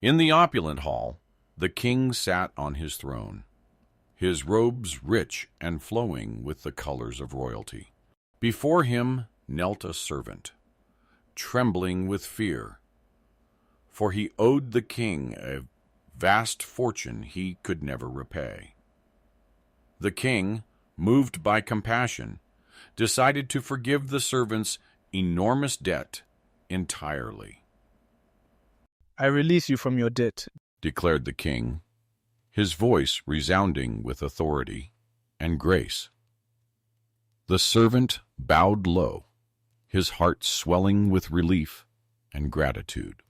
In the opulent hall, the king sat on his throne, his robes rich and flowing with the colors of royalty. Before him knelt a servant, trembling with fear, for he owed the king a vast fortune he could never repay. The king, moved by compassion, decided to forgive the servant's enormous debt entirely. I release you from your debt, declared the king, his voice resounding with authority and grace. The servant bowed low, his heart swelling with relief and gratitude.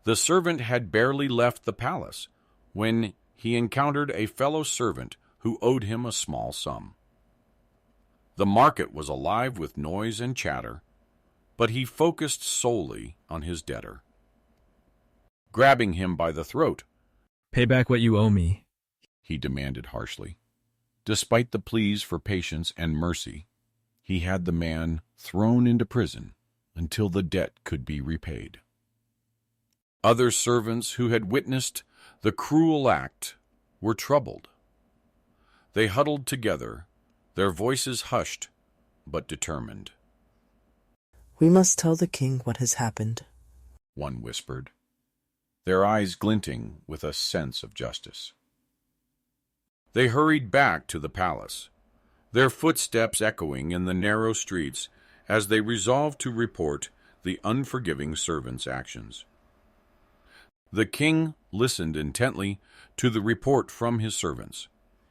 The servant had barely left the palace when he encountered a fellow servant who owed him a small sum. The market was alive with noise and chatter, but he focused solely on his debtor. Grabbing him by the throat, "Pay back what you owe me," he demanded harshly. Despite the pleas for patience and mercy, he had the man thrown into prison until the debt could be repaid. Other servants who had witnessed the cruel act were troubled. They huddled together, their voices hushed but determined. "We must tell the king what has happened," one whispered, their eyes glinting with a sense of justice. They hurried back to the palace, their footsteps echoing in the narrow streets as they resolved to report the unforgiving servant's actions. The king listened intently to the report from his servants,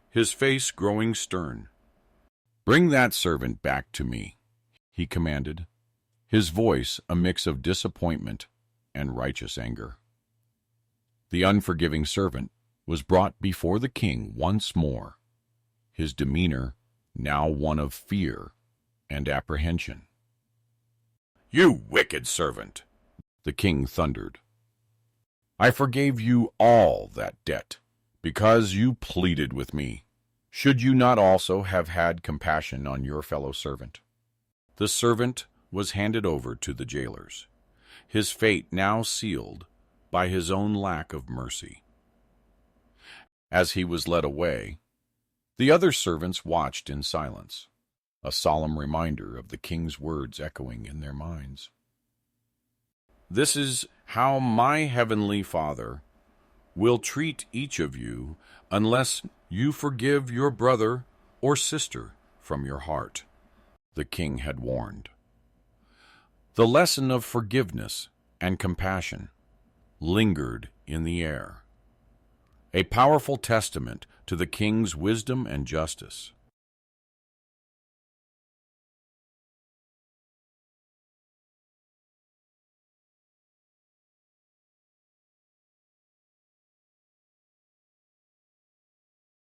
his face growing stern. "Bring that servant back to me," he commanded, his voice a mix of disappointment and righteous anger. The unforgiving servant was brought before the king once more, his demeanor now one of fear and apprehension. "You wicked servant," the king thundered. "I forgave you all that debt because you pleaded with me. Should you not also have had compassion on your fellow servant?" The servant was handed over to the jailers, his fate now sealed by his own lack of mercy. As he was led away, the other servants watched in silence, a solemn reminder of the king's words echoing in their minds. "This is how my heavenly Father will treat each of you unless you forgive your brother or sister from your heart," the king had warned. The lesson of forgiveness and compassion lingered in the air, a powerful testament to the king's wisdom and justice.